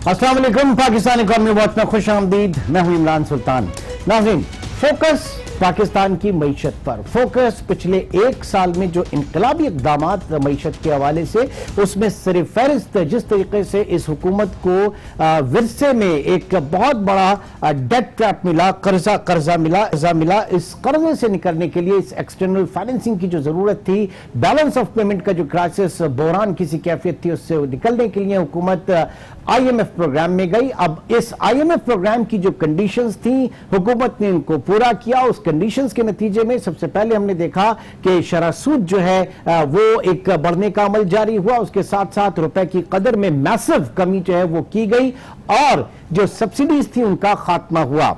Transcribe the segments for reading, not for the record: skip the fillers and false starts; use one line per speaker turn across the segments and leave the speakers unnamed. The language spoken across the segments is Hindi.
अस्सलाम वालेकुम, पाकिस्तान इकॉनमी वॉच में खुश आमदीद। मैं हूं इमरान सुल्तान। नाज़रीन, फोकस पाकिस्तान की मईशत पर, फोकस पिछले एक साल में जो इनकलाबी इक़दामात मईशत के हवाले से, उसमें सिर्फ फहरिस्त जिस तरीके से इस हुकूमत को विरसे में एक बहुत बड़ा डेट ट्रैप मिला, कर्जा मिला। इस कर्जे से निकलने के लिए इस एक्सटर्नल फाइनेंसिंग की जो जरूरत थी, बैलेंस ऑफ पेमेंट का जो क्राइसिस बहरान किसी कैफियत थी, उससे निकलने के लिए हुकूमत IMF प्रोग्राम में गई। अब इस IMF प्रोग्राम की जो कंडीशंस थी, हुकूमत ने इनको पूरा किया। उस कंडीशंस के नतीजे में सबसे पहले हमने देखा कि शरह सूद जो है वो एक बढ़ने का अमल जारी हुआ। उसके साथ साथ रुपए की कदर में मैसिव कमी जो है वो की गई और जो सब्सिडीज थी उनका खात्मा हुआ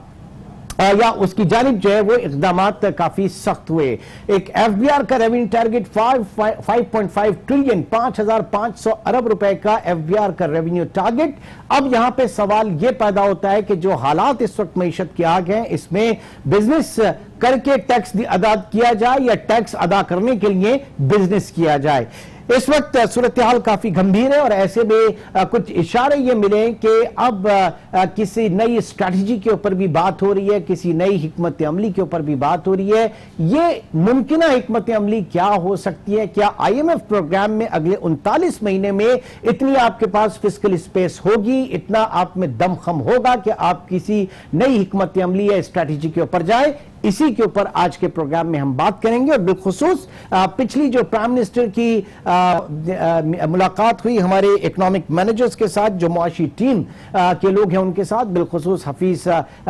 या उसकी जानिब जो है वो इक़दामात काफी सख्त हुए। एक FBR का रेवेन्यू टारगेट 5.5 ट्रिलियन 5,500 अरब रुपए का FBR का रेवेन्यू टारगेट। अब यहां पे सवाल ये पैदा होता है कि जो हालात इस वक्त मईशत के आ गए, इसमें बिजनेस करके टैक्स अदा किया जाए या टैक्स अदा करने के लिए बिजनेस किया जाए। इस वक्त सूरत हाल काफी गंभीर है और ऐसे में कुछ इशारे ये मिले कि अब किसी नई स्ट्रैटेजी के ऊपर भी बात हो रही है, किसी नई हिकमत अमली के ऊपर भी बात हो रही है। ये मुमकिन हिकमत अमली क्या हो सकती है? क्या IMF प्रोग्राम में अगले 39 महीने में इतनी आपके पास फिस्कल स्पेस होगी, इतना आप में दमखम होगा कि आप किसी नई हिकमत अमली या स्ट्रैटेजी के ऊपर जाए? इसी के ऊपर आज के प्रोग्राम में हम बात करेंगे। और बिलखुसूस पिछली जो प्राइम मिनिस्टर की मुलाकात हुई हमारे इकोनॉमिक मैनेजर्स के साथ, जो मुआशी टीम के लोग हैं उनके साथ, बिलखुसूस हफीज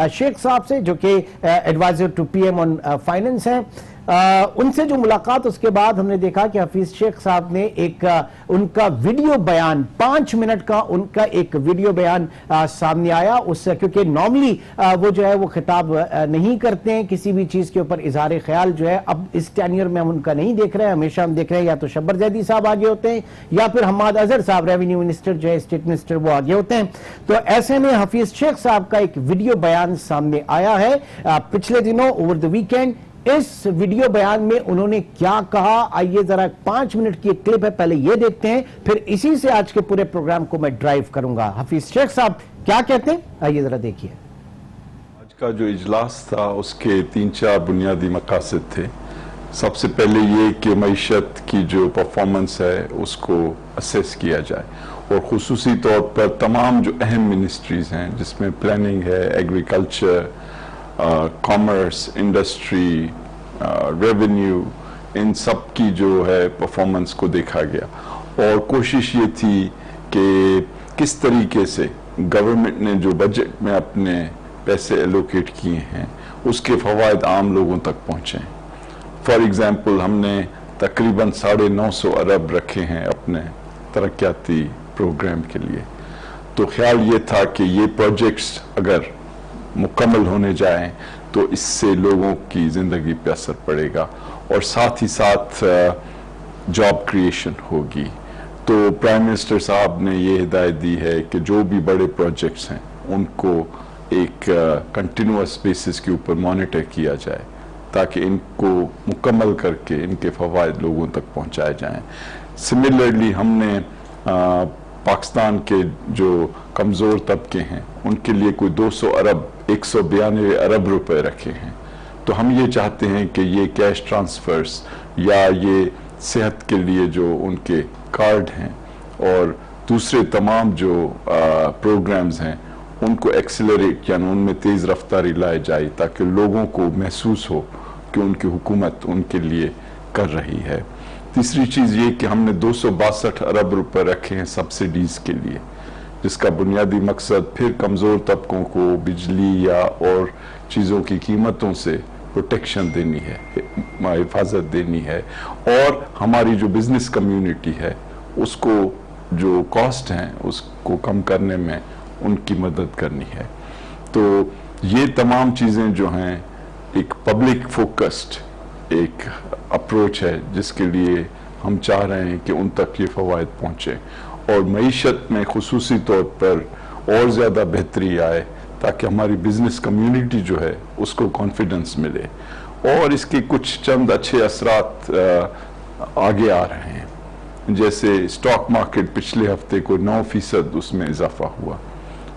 शेख साहब से जो कि adviser to PM on finance हैं, उनसे जो मुलाकात, उसके बाद हमने देखा कि हफीज शेख साहब ने एक उनका वीडियो बयान 5 मिनट का उनका एक वीडियो बयान सामने आया। उससे क्योंकि नॉर्मली वो जो है वो खिताब नहीं करते हैं किसी भी चीज के ऊपर, इजहार ख्याल जो है अब इस टेन्योर में हम उनका नहीं देख रहे हैं। हमेशा हम देख रहे हैं या तो शब्बर जैदी साहब आगे होते हैं या फिर हम्माद अजहर साहब रेवेन्यू मिनिस्टर जो है, स्टेट मिनिस्टर, वो आगे होते हैं। तो ऐसे में हफीज शेख साहब का एक वीडियो बयान सामने आया है पिछले दिनों ओवर द वीकेंड। इस वीडियो बयान में उन्होंने क्या कहा, आइए जरा 5 मिनट की एक क्लिप है, पहले ये देखते हैं, फिर इसी से आज के पूरे प्रोग्राम को मैं ड्राइव करूंगा। हफीज शेख साहब क्या कहते हैं, आइए जरा देखिए।
आज का जो इजलास था उसके 3-4 बुनियादी मकासद थे। सबसे पहले ये कि मईशत की जो परफॉर्मेंस है उसको असेस किया जाए और खुसूसी तौर पर तमाम जो अहम मिनिस्ट्रीज हैं, जिसमें प्लानिंग है, एग्रीकल्चर, कॉमर्स, इंडस्ट्री, रेवेन्यू, इन सब की जो है परफॉर्मेंस को देखा गया और कोशिश ये थी कि किस तरीके से गवर्नमेंट ने जो बजट में अपने पैसे एलोकेट किए हैं उसके फवायद आम लोगों तक पहुँचें। फॉर एग्जाम्पल, हमने तकरीबन 950 अरब रखे हैं अपने तरक्याती प्रोग्राम के लिए। तो ख्याल ये था कि ये प्रोजेक्ट्स अगर मुकम्मल होने जाएं तो इससे लोगों की ज़िंदगी पे असर पड़ेगा और साथ ही साथ जॉब क्रिएशन होगी। तो प्राइम मिनिस्टर साहब ने ये हिदायत दी है कि जो भी बड़े प्रोजेक्ट्स हैं उनको एक कंटिन्यूअस बेसिस के ऊपर मॉनिटर किया जाए ताकि इनको मुकम्मल करके इनके फ़वाइद लोगों तक पहुंचाए जाएं। सिमिलरली हमने पाकिस्तान के जो कमज़ोर तबके हैं उनके लिए कोई 200 अरब 192 अरब रुपए रखे हैं। तो हम ये चाहते हैं कि ये कैश ट्रांसफ़र्स या ये सेहत के लिए जो उनके कार्ड हैं और दूसरे तमाम जो प्रोग्राम्स हैं उनको एक्सेलरेट यानी उनमें तेज़ रफ्तारी लाई जाए ताकि लोगों को महसूस हो कि उनकी हुकूमत उनके लिए कर रही है। तीसरी चीज़ ये कि हमने 262 अरब रुपए रखे हैं सब्सिडीज़ के लिए, जिसका बुनियादी मकसद फिर कमज़ोर तबकों को बिजली या और चीज़ों की कीमतों से प्रोटेक्शन देनी है, हिफाजत देनी है और हमारी जो बिज़नेस कम्युनिटी है उसको जो कॉस्ट हैं उसको कम करने में उनकी मदद करनी है। तो ये तमाम चीज़ें जो हैं एक पब्लिक फोकस्ड एक अप्रोच है जिसके लिए हम चाह रहे हैं कि उन तक ये फ़वाइद पहुँचे और मईशत में खुसूसी तौर पर और ज़्यादा बेहतरी आए ताकि हमारी बिज़नेस कम्युनिटी जो है उसको कॉन्फिडेंस मिले। और इसके कुछ चंद अच्छे असरात आगे आ रहे हैं, जैसे स्टॉक मार्केट पिछले हफ्ते को 9% उसमें इजाफा हुआ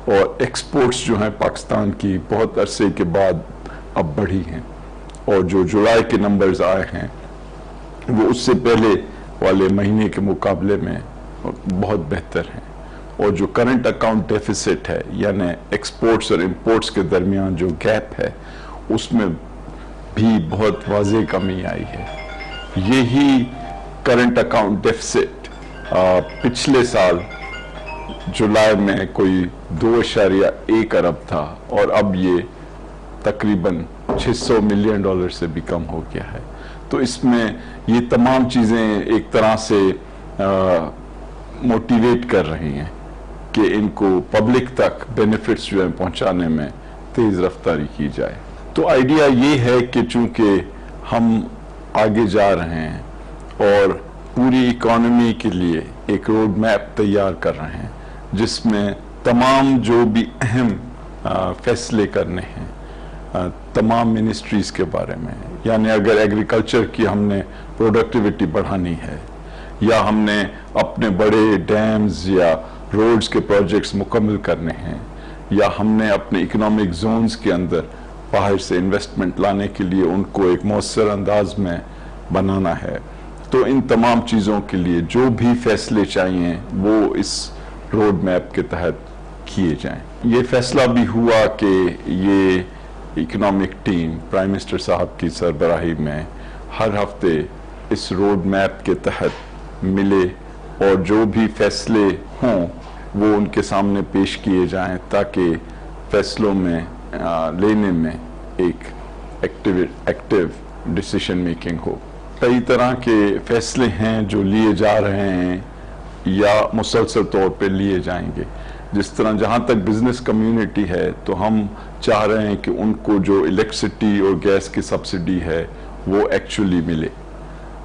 और एक्सपोर्ट्स जो हैं पाकिस्तान की बहुत अरसे के बाद अब बढ़ी हैं, और जो जुलाई के नंबर्स आए हैं वो उससे पहले वाले महीने के मुकाबले में बहुत बेहतर हैं। और जो करंट अकाउंट डेफिसिट है, यानी एक्सपोर्ट्स और इंपोर्ट्स के दरमियान जो गैप है, उसमें भी बहुत वाज़ेह कमी आई है। यही करंट अकाउंट डेफिसिट पिछले साल जुलाई में कोई 2.1 अरब था, और अब ये तकरीबन $600 मिलियन से भी कम हो गया है। तो इसमें ये तमाम चीज़ें एक तरह से मोटिवेट कर रही हैं कि इनको पब्लिक तक बेनिफिट्स जो है पहुंचाने में तेज़ रफ्तारी की जाए। तो आइडिया ये है कि चूंकि हम आगे जा रहे हैं और पूरी इकॉनमी के लिए एक रोड मैप तैयार कर रहे हैं, जिसमें तमाम जो भी अहम फैसले करने हैं तमाम मिनिस्ट्रीज के बारे में, यानी अगर एग्रीकल्चर की हमने प्रोडक्टिविटी बढ़ानी है, या हमने अपने बड़े डैम्स या रोड्स के प्रोजेक्ट्स मुकम्मल करने हैं, या हमने अपने इकोनॉमिक जोन्स के अंदर बाहर से इन्वेस्टमेंट लाने के लिए उनको एक मौसर अंदाज में बनाना है, तो इन तमाम चीज़ों के लिए जो भी फैसले चाहिए वो इस रोड मैप के तहत किए जाएं। ये फैसला भी हुआ कि ये इकोनॉमिक टीम प्राइम मिनिस्टर साहब की सरबराही में हर हफ्ते इस रोड मैप के तहत मिले, और जो भी फैसले हों वो उनके सामने पेश किए जाएं, ताकि फैसलों में लेने में एक एक्टिव डिसीजन मेकिंग हो। कई तरह के फैसले हैं जो लिए जा रहे हैं या मुसलसल तौर पे लिए जाएंगे। जिस तरह जहाँ तक बिजनेस कम्युनिटी है, तो हम चाह रहे हैं कि उनको जो इलेक्ट्रिसिटी और गैस की सब्सिडी है वो एक्चुअली मिले।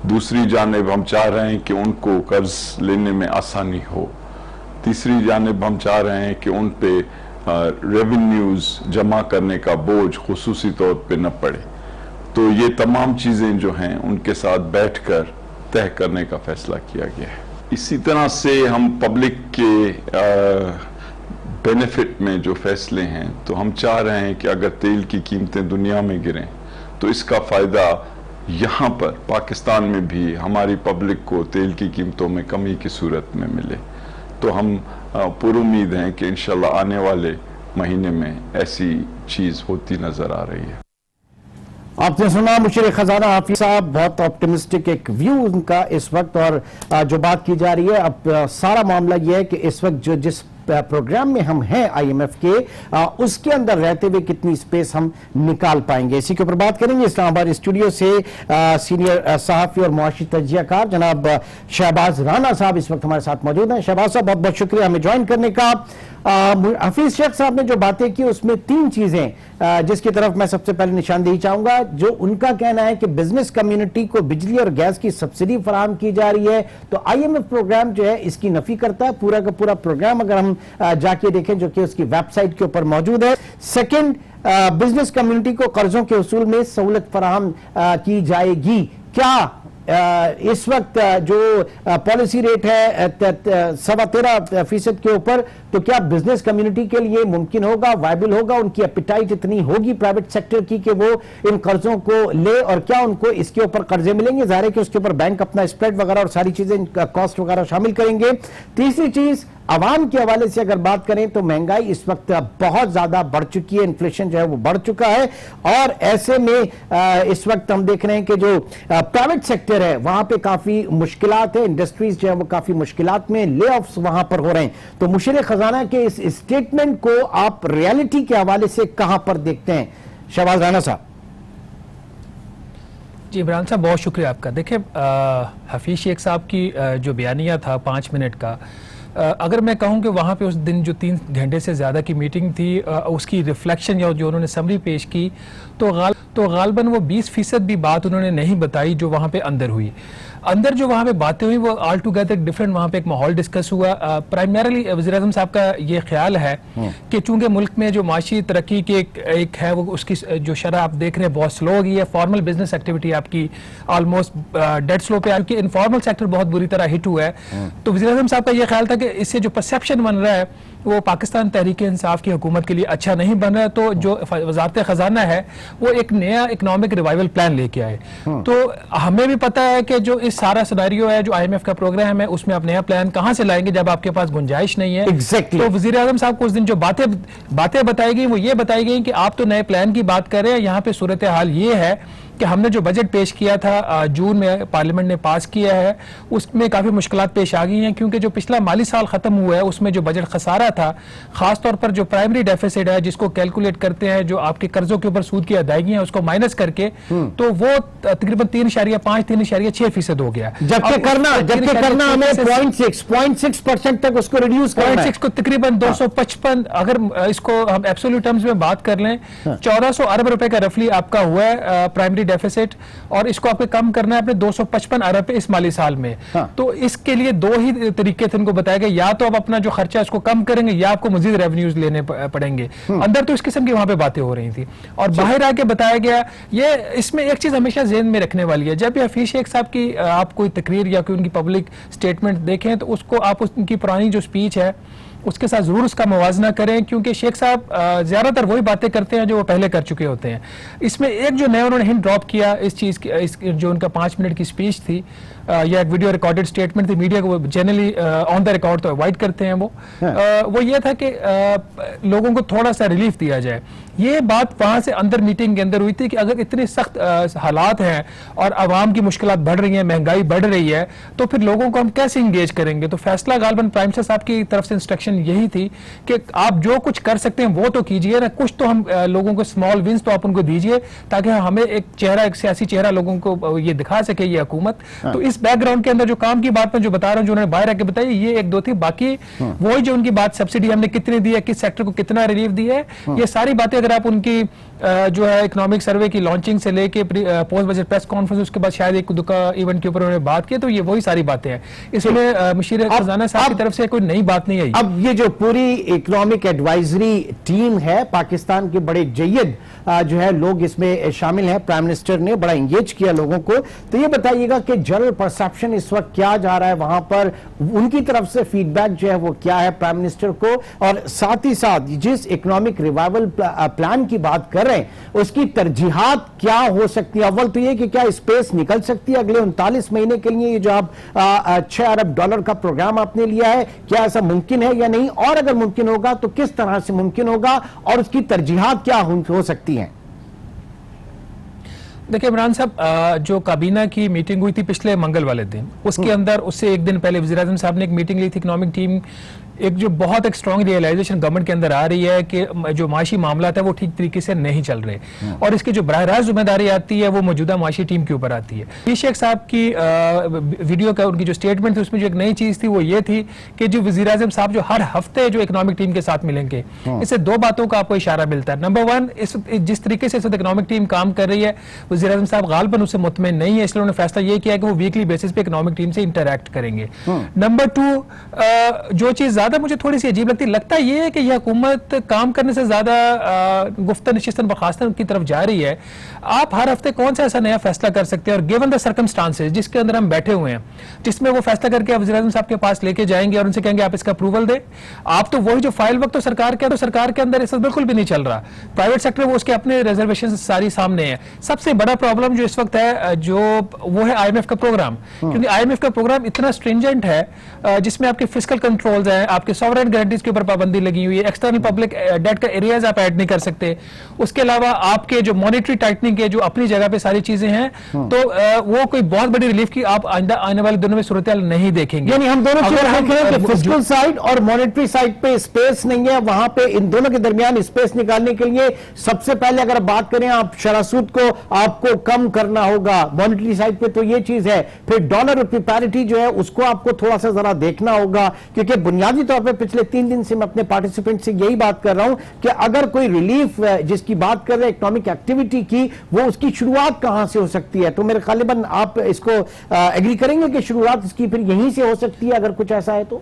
दूसरी जानिब हम चाह रहे हैं कि उनको कर्ज लेने में आसानी हो। तीसरी जानिब हम चाह रहे हैं कि उन पे रेवेन्यूज जमा करने का बोझ खुसूसी तौर पे न पड़े। तो ये तमाम चीज़ें जो हैं उनके साथ बैठकर तय करने का फैसला किया गया है। इसी तरह से हम पब्लिक के बेनिफिट में जो फैसले हैं, तो हम चाह रहे हैं कि अगर तेल की कीमतें दुनिया में गिरें तो इसका फ़ायदा यहाँ पर पाकिस्तान में भी हमारी पब्लिक को तेल की कीमतों में कमी की सूरत में मिले। तो हम पुरुम्मीद हैं कि इंशाल्लाह आने वाले महीने में ऐसी चीज़ होती नज़र आ रही है।
आपने सुना मुशीर खजाना हाफिज साहब, बहुत ऑप्टिमिस्टिक एक व्यू उनका इस वक्त, और जो बात की जा रही है अब सारा मामला यह है कि इस वक्त जो जिस प्रोग्राम में हम हैं IMF के, उसके अंदर रहते हुए कितनी स्पेस हम निकाल पाएंगे, इसी के ऊपर बात करेंगे। इस्लामाबाद स्टूडियो से सीनियर सहाफ़ी और मुआशी तजियाकार जनाब शहबाज राना साहब इस वक्त हमारे साथ मौजूद हैं। शहबाज साहब, बहुत बहुत शुक्रिया हमें ज्वाइन करने का। हफीज शेख साहब ने जो बातें की उसमें 3 चीजें जिसकी तरफ मैं सबसे पहले निशानदेही चाहूंगा। जो उनका कहना है कि बिजनेस कम्युनिटी को बिजली और गैस की सब्सिडी फराहम की जा रही है, तो IMF प्रोग्राम जो है इसकी नफी करता है। पूरा का पूरा प्रोग्राम अगर हम जाके देखें जो कि उसकी वेबसाइट के ऊपर मौजूद है। सेकंड, बिजनेस कम्युनिटी को कर्जों के उसूल में सहूलत फराहम की जाएगी। क्या इस वक्त जो पॉलिसी रेट है 13.25% के ऊपर, तो क्या बिजनेस कम्युनिटी के लिए मुमकिन होगा, वायबल होगा, उनकी एपिटाइट इतनी होगी प्राइवेट सेक्टर की कि वो इन कर्जों को ले, और क्या उनको इसके ऊपर कर्जे मिलेंगे? जाहिर है कि उसके ऊपर बैंक अपना स्प्रेड वगैरह और सारी चीजें कॉस्ट वगैरह शामिल करेंगे। तीसरी चीज, आवाम के हवाले से अगर बात करें तो महंगाई इस वक्त बहुत ज्यादा बढ़ चुकी है, इन्फ्लेशन जो है वो बढ़ चुका है, और ऐसे में इस वक्त हम देख रहे हैं कि जो प्राइवेट सेक्टर है वहां पे काफी मुश्किलात है, इंडस्ट्रीज जो है वो काफी मुश्किलात में, ले ऑफ्स वहां पर हो रहे हैं। तो मुशीर खजाना के इस स्टेटमेंट को आप रियलिटी के हवाले से कहां पर देखते हैं, शहबाज राना साहब?
जी इमरान साहब, बहुत शुक्रिया आपका। देखिए, हफीज शेख साहब की जो बयानिया था 5 मिनट का, अगर मैं कहूं कि वहाँ पे उस दिन जो 3 घंटे से ज़्यादा की मीटिंग थी, उसकी रिफ्लेक्शन या जो उन्होंने समरी पेश की, तो गालबन वो 20% भी बात उन्होंने नहीं बताई जो वहाँ पे अंदर हुई। अंदर जो वहाँ पे बातें हुई वो ऑल टुगेदर डिफरेंट, वहाँ पे एक माहौल डिस्कस हुआ। प्राइमरली वज़ीर-ए-आज़म साहब का ये ख्याल है कि चूंकि मुल्क में जो माशी तरक्की की एक है वो उसकी जो शरह आप देख रहे हैं बहुत स्लो हो गई है। फॉर्मल बिजनेस एक्टिविटी आपकी ऑलमोस्ट डेड स्लो पे, क्योंकि इनफॉर्मल सेक्टर बहुत बुरी तरह हिट हुआ है। तो वज़ीर-ए-आज़म साहब का ये ख्याल था कि इससे जो परसेप्शन बन रहा है वो पाकिस्तान तहरीक इंसाफ की हुकूमत के लिए अच्छा नहीं बन रहा, तो जो वजारत खजाना है वो एक नया इकोनॉमिक रिवाइवल प्लान लेके आए। तो हमें भी पता है कि जो इस सारा सिनेरियो है, जो IMF का प्रोग्राम है, उसमें आप नया प्लान कहां से लाएंगे जब आपके पास गुंजाइश नहीं है।
Exactly.
तो वजीर आजम साहब को उस दिन जो बातें बताई गई वो ये बताई गई कि आप तो नए प्लान की बात कर रहे हैं, यहाँ पे सूरत हाल ये है कि हमने जो बजट पेश किया था जून में पार्लियामेंट ने पास किया है, उसमें काफ़ी मुश्किलात पेश आ गई हैं, क्योंकि जो पिछला माली साल ख़त्म हुआ है उसमें जो बजट खसारा था, ख़ास तौर पर जो प्राइमरी डेफिसिट है जिसको कैलकुलेट करते हैं जो आपके कर्जों के ऊपर सूद की अदायगी है उसको माइनस करके, तो वो तकरीबन 3.6% हो गया।
जबकि करना हमें 0.6% तक उसको रिड्यूस करना है।
0.6 को तकरीबन 255, अगर इसको हम एब्सोल्यूट टर्म्स में बात कर लें, 1400 अरब रुपए का रफली आपका हुआ है प्राइमरी डेफिसिट, और इसको आपको कम करना है अपने 255 अरब पे इस माली साल में। तो इसके लिए दो ही तरीके थे इनको बताया गया, या तो आप अपना जो खर्चा इसको कम करेंगे या आपको मजीद रेवेन्यूज लेने पड़ेंगे। अंदर तो इस किस्म की वहां पे बातें हो रही थी, और बाहर आके बताया गया। ये इसमें एक चीज हमेशा ज़हन में रखने वाली है, जब भी हफीज शेख साहब की आप कोई तकरीर या कोई उनकी पब्लिक स्टेटमेंट देखें तो उसको आप उनकी पुरानी जो स्पीच है उसके साथ जरूर उसका मुवाजना करें, क्योंकि शेख साहब ज्यादातर वही बातें करते हैं जो वो पहले कर चुके होते हैं। इसमें एक जो नया उन्होंने हिंट ड्रॉप किया इस चीज की, जो उनका 5 मिनट की स्पीच थी या एक वीडियो रिकॉर्डेड स्टेटमेंट थी, मीडिया को जनरली ऑन द रिकॉर्ड तो अवॉइड करते हैं वो ये था कि लोगों को थोड़ा सा रिलीफ दिया जाए। ये बात वहां से अंदर मीटिंग के अंदर हुई थी कि अगर इतने सख्त हालात हैं और आवाम की मुश्किलात बढ़ रही हैं, महंगाई बढ़ रही है, तो फिर लोगों को हम कैसे इंगेज करेंगे। तो फैसला गालबन प्राइम मिनिस्टर साहब की तरफ से इंस्ट्रक्शन यही थी कि आप जो कुछ कर सकते हैं वो तो कीजिए ना, कुछ तो हम लोगों को स्मॉल विंस तो आप उनको दीजिए, ताकि हमें एक सियासी चेहरा लोगों को ये दिखा सके ये हुकूमत। तो इस बैकग्राउंड के अंदर जो काम की बात मैं जो बता रहा हूँ, जो उन्होंने बाहर आके बताई, ये एक दो थी। बाकी वही जो उनकी बात सब्सिडी हमने कितनी दी है, किस सेक्टर को कितना रिलीफ दी है, ये सारी बातें अगर आप उनकी जो है इकोनॉमिक सर्वे की लॉन्चिंग से लेके पोस्ट बजट प्रेस कॉन्फ्रेंस, उसके बाद शायद एक दुका इवेंट के ऊपर उन्होंने बात की, तो ये वही सारी बातें हैं। इसमें मुशीर खजाना साहब की तरफ से कोई नई बात नहीं आई।
अब ये जो पूरी इकोनॉमिक एडवाइजरी टीम है, पाकिस्तान के बड़े जय्यद जो है लोग इसमें शामिल हैं, प्राइम मिनिस्टर ने बड़ा इंगेज किया लोगों को। तो ये बताइएगा कि जनरल परसेप्शन इस वक्त क्या जा रहा है वहां पर, उनकी तरफ से फीडबैक जो है वो क्या है प्राइम मिनिस्टर को, और साथ ही साथ जिस इकोनॉमिक रिवाइवल प्लान की बात कर रहे हैं उसकी तरजीहात क्या हो सकती है। अव्वल तो ये कि क्या स्पेस निकल सकती है अगले 39 महीने के लिए, ये जो आप $6 अरब का प्रोग्राम आपने लिया है, क्या ऐसा मुमकिन है या नहीं, और अगर मुमकिन होगा तो किस तरह से मुमकिन होगा और उसकी तरजीहात क्या हो सकती है।
देखिए इमरान साहब, जो काबीना की मीटिंग हुई थी पिछले मंगल वाले दिन, उसके अंदर उससे एक दिन पहले वज़ीर आज़म साहब ने एक मीटिंग ली थी इकोनॉमिक टीम। एक जो बहुत एक स्ट्रॉन्ग रियलाइजेशन गवर्नमेंट के अंदर आ रही है कि जो माशी मामला है वो ठीक तरीके से नहीं चल रहे, और इसकी जो बराह रास्त जिम्मेदारी आती है वो मौजूदा माशी टीम के ऊपर आती है। हफीज शेख साहब की वीडियो का उनकी जो स्टेटमेंट थी उसमें जो एक नई चीज थी वो ये थी कि जो वज़ीर आज़म साहब जो हर हफ्ते जो इकोनॉमिक टीम के साथ मिलेंगे, इससे दो बातों का आपको इशारा मिलता है। नंबर वन, जिस तरीके से इस वक्त इकोनॉमिक टीम काम कर रही है, वज़ीर आज़म साहब गालबन उससे मुतमिन नहीं है, इसलिए उन्होंने फैसला ये किया कि वो वीकली बेसिस पे इकोनॉमिक टीम से इंटरैक्ट करेंगे। नंबर टू, जो चीज ज्यादा मुझे थोड़ी सी लगता ये है कि यह हुकूमत काम करने से ज्यादा गुफ्तन नशिस्तन बखास्तन की तरफ जा रही है। आप हर हफ्ते कौन सा ऐसा नया फैसला कर सकते हैं, और गिवन द सर्कमस्टांसेस जिसके अंदर हम बैठे हुए हैं, जिसमें वो फैसला करके आप वज़ीर आज़म साहब के पास लेके जाएंगे और उनसे कहेंगे आप इसका अप्रूवल दें। आप तो वही जो फाइल वक्त तो सरकार के, तो सरकार के अंदर इस बिल्कुल भी नहीं चल रहा। प्राइवेट सेक्टर वो उसके अपने रिजर्वेशन सारी सामने है। सबसे बड़ा प्रॉब्लम जो इस वक्त है जो वो है IMF का प्रोग्राम, क्योंकि IMF का प्रोग्राम इतना स्ट्रिंजेंट है जिसमें आपके फिस्कल कंट्रोल्स हैं, आपके सॉवरेन गारंटीज के ऊपर पाबंदी लगी हुई है, एक्सटर्नल पब्लिक डेट का एरियाज आप ऐड नहीं कर सकते। उसके अलावा आपके जो मॉनेटरी टाइटनिंग के जो अपनी जगह पे सारी चीजें हैं, तो वो कोई बहुत बड़ी रिलीफ की आप आने वाले दिनों में सूरत नहीं देखेंगे।
यानी हम दोनों फिस्कल साइड और मॉनेटरी साइड पे स्पेस नहीं है, वहां पे इन दोनों के दरमियान स्पेस निकालने के लिए सबसे पहले अगर बात करें आप शरासूद को आपको कम करना होगा मॉनेटरी साइड पे, तो ये चीज है। फिर डॉलर रुपये पैरिटी जो है उसको आपको थोड़ा सा जरा देखना होगा, क्योंकि बुनियादी तौर पर पिछले 3 दिन से मैं अपने पार्टिसिपेंट से यही बात कर रहा हूं कि अगर कोई रिलीफ जिसकी बात कर रहे हैं इकोनॉमिक एक्टिविटी की, वो उसकी शुरुआत कहां से हो सकती है। तो मेरे ख्याल आप इसको एग्री करेंगे कि शुरुआत इसकी फिर यहीं से हो सकती है अगर कुछ ऐसा है तो।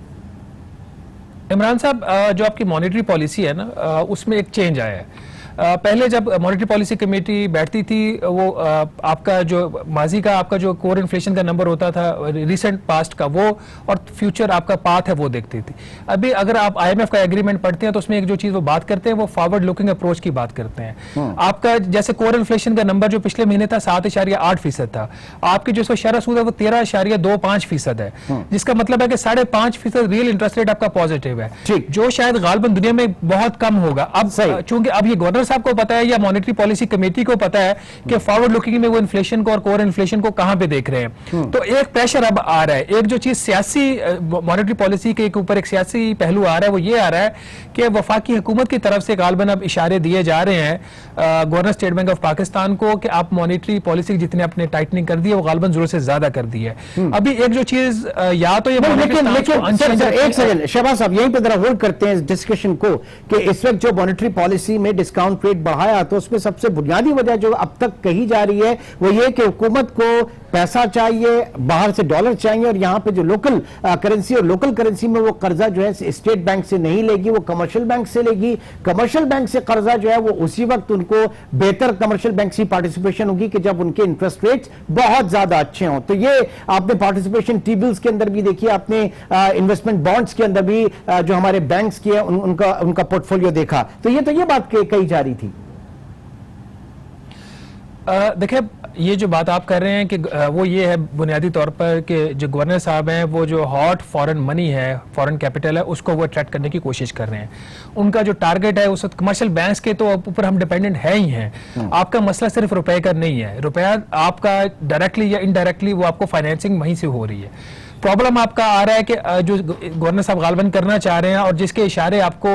इमरान साहब, जो आपकी मॉनेटरी पॉलिसी है ना, उसमें एक चेंज आया है। पहले जब मॉनेटरी पॉलिसी कमेटी बैठती थी वो आपका जो माजी का आपका जो कोर इन्फ्लेशन का नंबर होता था रिसेंट पास्ट का वो और फ्यूचर आपका पाथ है वो देखती थी। अभी अगर आप IMF का एग्रीमेंट पढ़ते हैं तो उसमें एक जो चीज वो बात करते हैं वो फॉरवर्ड लुकिंग अप्रोच की बात करते हैं। आपका जैसे कोर इन्फ्लेशन का नंबर जो पिछले महीने था 7.8% था, आपकी जो इसका शरह सूद है वो 13.25% है, जिसका मतलब है कि 5.5% रियल इंटरेस्ट रेट आपका पॉजिटिव है, जो शायद गालबन दुनिया में बहुत कम होगा। अब चूंकि अब ये गवर्नर साहब को पता है या मॉनेटरी पॉलिसी कमेटी को पता है कि फॉरवर्ड लुकिंग में वो इन्फ्लेशन को और कोर इन्फ्लेशन को कहां पे देख रहे हैं, तो एक प्रेशर अब आ रहा है। एक जो चीज सियासी मॉनेटरी पॉलिसी के ऊपर एक सियासी पहलू आ रहा है वो ये आ रहा है कि वफाकी हुकूमत की तरफ से गालबन अब इशारे दिए जा रहे हैं governor state bank of Pakistan को कि आप मॉनेटरी पॉलिसी जितने अपने टाइटनिंग कर दी है वो गालबन जरूरत से ज्यादा कर दी है। अभी एक जो चीज या तो ये
एक सेकंड शहबाज साहब यहीं पे जरा होल्ड करते हैं इस डिस्कशन को कि इस वक्त जो मॉनेटरी पॉलिसी में डिस्काउंट रेट बढ़ाया तो उसमें सबसे बुनियादी वजह जो अब तक कही जा रही है वो ये कि हुकूमत को पैसा चाहिए, बाहर से डॉलर चाहिए और यहां पे जो लोकल करेंसी और लोकल करेंसी में वो कर्जा जो है स्टेट बैंक से नहीं लेगी, वो कमर्शियल बैंक से लेगी। कमर्शियल बैंक से कर्जा जो है वो उसी वक्त उनको बेहतर कमर्शियल बैंक की पार्टिसिपेशन होगी कि जब उनके इंटरेस्ट रेट्स बहुत ज्यादा अच्छे हों। तो ये आपने पार्टिसिपेशन टी बिल्स के अंदर भी देखी, आपने इन्वेस्टमेंट बॉन्ड्स के अंदर भी जो हमारे बैंक्स की है उनका पोर्टफोलियो देखा। तो ये बात कही जा रही थी।
देखिए ये जो बात आप कर रहे हैं कि वो ये है बुनियादी तौर पर कि जो गवर्नर साहब हैं वो जो हॉट फॉरेन मनी है, फॉरेन कैपिटल है, उसको वो अट्रैक्ट करने की कोशिश कर रहे हैं। उनका जो टारगेट है उस कमर्शियल बैंक्स के तो ऊपर हम डिपेंडेंट है ही हैं। आपका मसला सिर्फ रुपए का नहीं है, रुपया आपका डायरेक्टली या इनडायरेक्टली वो आपको फाइनेंसिंग वहीं से हो रही है। प्रॉब्लम आपका आ रहा है कि जो गवर्नर साहब गालबन करना चाह रहे हैं और जिसके इशारे आपको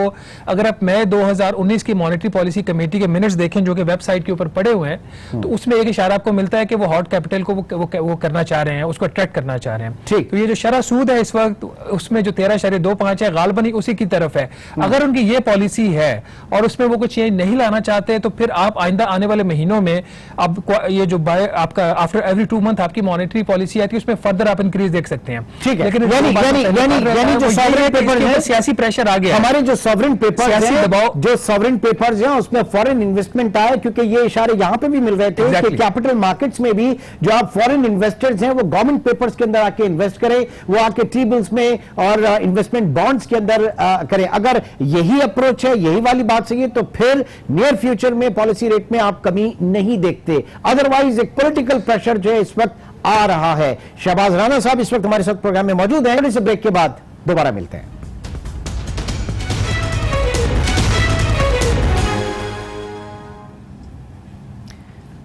अगर आप मई 2019 की मॉनेटरी पॉलिसी कमेटी के मिनट्स देखें जो कि वेबसाइट के ऊपर पड़े हुए हैं तो उसमें एक इशारा आपको मिलता है कि वो हॉट कैपिटल को वो करना चाह रहे हैं, उसको अट्रैक्ट करना चाह रहे हैं। ठीक, तो ये जो शरह सूद है इस वक्त उसमें जो 13.25 है गालबन ही उसी की तरफ है। अगर उनकी ये पॉलिसी है और उसमें वो कुछ चेंज नहीं लाना चाहते तो फिर आप आइंदा आने वाले महीनों में अब ये जो आपका आफ्टर एवरी 2 मंथ आपकी मॉनेटरी पॉलिसी आती है उसमें फर्दर आप इंक्रीज देख सकते हैं। ठीक है, लेकिन यानी जो सॉवरेन पेपर है सियासी प्रेशर आ गया, हमारे जो सॉवरेन पेपर जो सॉवरेन पेपर्स हैं उसमें फॉरेन इन्वेस्टमेंट आया, क्योंकि ये इशारे यहां पे भी मिल रहे थे कि कैपिटल मार्केट्स में भी जो आप फॉरेन इन्वेस्टर्स हैं वो गवर्नमेंट पेपर्स के अंदर आके इन्वेस्ट करें, वो आके टी बिल्स में और इन्वेस्टमेंट बॉन्ड्स के अंदर करें। अगर यही अप्रोच है, यही वाली बात सही है तो फिर नियर फ्यूचर में पॉलिसी रेट में आप कमी नहीं देखते। अदरवाइज एक पॉलिटिकल प्रेशर जो है इस वक्त आ रहा है। शहबाज राना साहब इस वक्त हमारे साथ प्रोग्राम में मौजूद हैं। इस ब्रेक के बाद दोबारा मिलते हैं।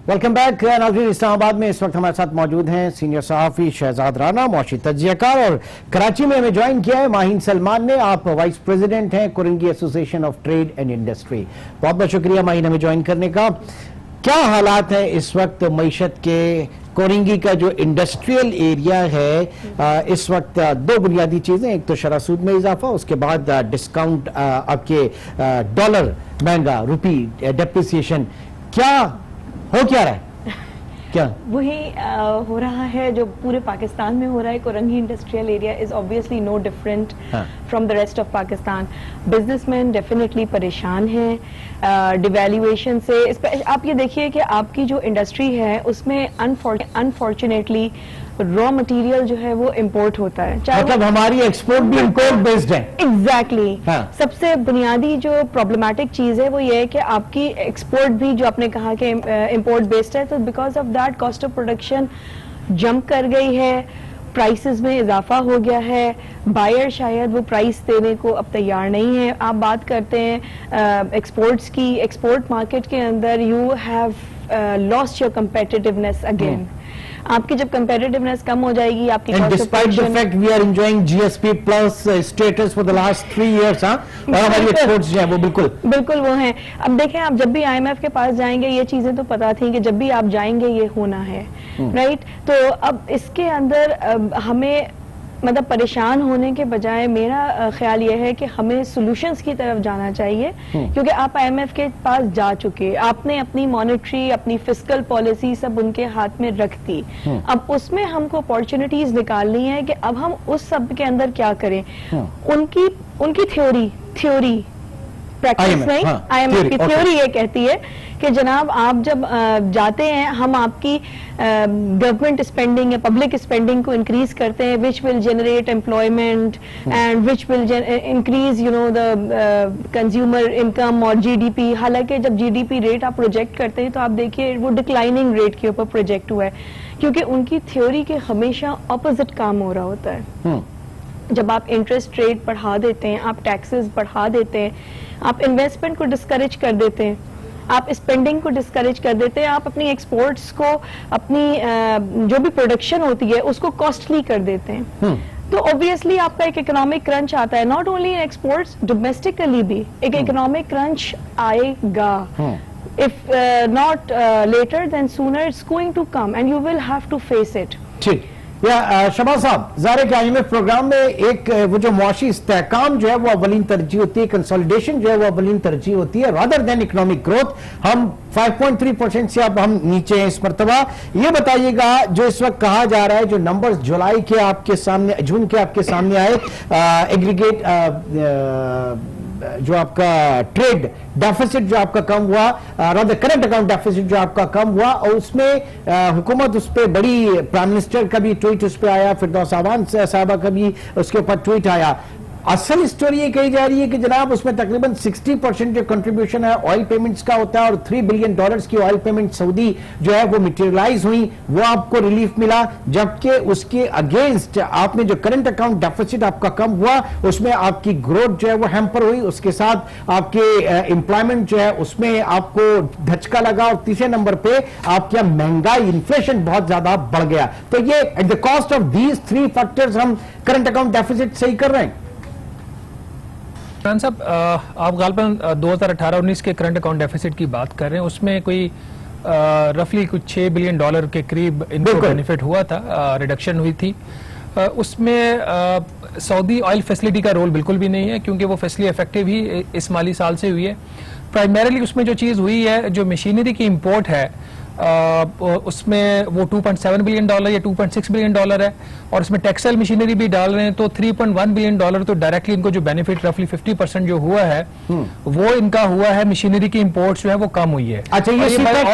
Welcome back. नाज़रीन, इस्लामाबाद में इस वक्त हमारे साथ मौजूद हैं सीनियर सहाफी शहजाद राना, मौशी तज्जियाकार, और कराची में हमें ज्वाइन किया है माहीन सलमान ने। आप वाइस प्रेसिडेंट हैं Korangi association of trade and industry. बहुत बहुत शुक्रिया माहीन हमें ज्वाइन करने का। क्या हालात है इस वक्त मईशत के? कोरंगी का जो इंडस्ट्रियल एरिया है इस वक्त दो बुनियादी चीजें, एक तो शरह सूद में इजाफा, उसके बाद डिस्काउंट आपके डॉलर महंगा, रुपी डेप्रिसिएशन, क्या रहा है? क्या
वही हो रहा है जो पूरे पाकिस्तान में हो रहा है। Korangi industrial area is obviously no different from the rest of Pakistan. Businessman definitely परेशान हैं डिवैल्यूएशन से। आप ये देखिए कि आपकी जो इंडस्ट्री है उसमें अनफॉर्चुनेटली रॉ मटेरियल जो है वो इंपोर्ट होता है,
मतलब हमारी एक्सपोर्ट भी इंपोर्ट बेस्ड है।
एग्जैक्टली सबसे बुनियादी जो प्रॉब्लमेटिक चीज है वो ये है कि आपकी एक्सपोर्ट भी जो आपने कहा कि इंपोर्ट बेस्ड है, तो because of that cost of production jump कर गई है, प्राइसेस में इजाफा हो गया है, बायर शायद वो प्राइस देने को अब तैयार नहीं है। आप बात करते हैं एक्सपोर्ट्स की, एक्सपोर्ट मार्केट के अंदर you have lost your competitiveness again. आपकी जब कंपेटिटिवनेस कम हो जाएगी, आपकी
despite the fact we are enjoying GSP plus status for the last 3 years, और हमारी एक्सपोर्ट्स जो है वो बिल्कुल वो हैं। अब देखें, आप जब भी आईएमएफ के पास जाएंगे ये चीजें तो पता थी कि जब भी आप जाएंगे ये होना है, राइट? तो अब इसके अंदर हमें मतलब परेशान होने के बजाय मेरा ख्याल यह है कि हमें सॉल्यूशंस की तरफ जाना चाहिए, क्योंकि आप आईएमएफ के पास जा चुके, आपने अपनी मॉनेटरी, अपनी फिस्कल पॉलिसी सब उनके हाथ में रख दी। अब उसमें हमको अपॉर्चुनिटीज निकालनी है कि अब हम उस सब के अंदर क्या करें। उनकी थ्योरी
प्रैक्टिस
IMF,
नहीं,
हाँ,
IMF की
theory, okay.
थ्योरी ये कहती है कि जनाब आप जब जाते हैं, हम आपकी गवर्नमेंट स्पेंडिंग या पब्लिक स्पेंडिंग को इंक्रीज करते हैं, which will generate employment and which will increase you know the consumer income और जीडीपी। हालांकि जब जीडीपी रेट आप प्रोजेक्ट करते हैं तो आप देखिए वो डिक्लाइनिंग रेट के ऊपर प्रोजेक्ट हुआ है, क्योंकि उनकी थ्योरी के हमेशा ऑपोजिट काम हो रहा होता है। जब आप इंटरेस्ट रेट बढ़ा देते हैं, आप टैक्सेस बढ़ा देते हैं, आप इन्वेस्टमेंट को डिस्करेज कर देते हैं, आप स्पेंडिंग को डिस्करेज कर देते हैं, आप अपनी एक्सपोर्ट्स को, अपनी जो भी प्रोडक्शन होती है उसको कॉस्टली कर देते हैं, तो ऑब्वियसली आपका एक इकोनॉमिक क्रंच आता है। Not only in exports, domestically भी एक इकोनॉमिक क्रंच आएगा। If not later than sooner, it's going to come and you will have to face it.
ठीक या शबाज साहब, ज़ाहिर है कि IMF प्रोग्राम में एक वो जो मुआशी इस्तेहकाम जो है वो अवलीन तरजीह होती है, कंसोलिडेशन जो है वो अवलीन तरजीह होती है, रादर देन इकोनॉमिक ग्रोथ। हम 5.3% से अब हम नीचे हैं इस मरतबा। ये बताइएगा जो इस वक्त कहा जा रहा है, जो नंबर्स जुलाई के आपके सामने, जून के आपके सामने आए, एग्रीगेट जो आपका ट्रेड डेफिसिट जो आपका कम हुआ, करंट अकाउंट डेफिसिट जो आपका कम हुआ, और उसमें हुकूमत उस पर बड़ी, प्राइम मिनिस्टर का भी ट्वीट उस पर आया, फिरदौस अहमद साहबा का भी उसके ऊपर ट्वीट आया। असल स्टोरी ये कही जा रही है कि जनाब उसमें तकरीबन 60% जो कंट्रीब्यूशन है ऑयल पेमेंट्स का होता है, और $3 बिलियन की ऑयल पेमेंट सऊदी जो है वो मटेरियलाइज हुई, वो आपको रिलीफ मिला, जबकि उसके अगेंस्ट आपने जो करंट अकाउंट डेफिसिट आपका कम हुआ उसमें आपकी ग्रोथ जो है वो हैम्पर हुई, उसके साथ आपके एम्प्लॉयमेंट जो है उसमें आपको धचका लगा, और तीसरे नंबर पे आपकी महंगाई, इन्फ्लेशन बहुत ज्यादा बढ़ गया। तो ये at the cost of these 3 factors हम करंट अकाउंट डेफिसिट सही कर रहे हैं।
खान साहब, आप गालबन 2018-19 के करंट अकाउंट डेफिसिट की बात कर रहे हैं, उसमें कोई रफली कुछ $6 बिलियन के करीब इनको बेनिफिट हुआ था, रिडक्शन हुई थी। उसमें सऊदी ऑयल फैसिलिटी का रोल बिल्कुल भी नहीं है, क्योंकि वो फैसिलिटी इफेक्टिव ही इस माली साल से हुई है। प्राइमरीली उसमें जो चीज़ हुई है, जो मशीनरी की इंपोर्ट है, उसमें वो $2.7 बिलियन या $2.6 बिलियन है, और उसमें टेक्सटाइल मशीनरी भी डाल रहे हैं, तो $3.1 बिलियन, तो डायरेक्टली इनको जो बेनिफिट रफली 50% जो हुआ है वो इनका हुआ है। मशीनरी की इंपोर्ट जो है वो कम हुई है।
अच्छा, ये
सीपैक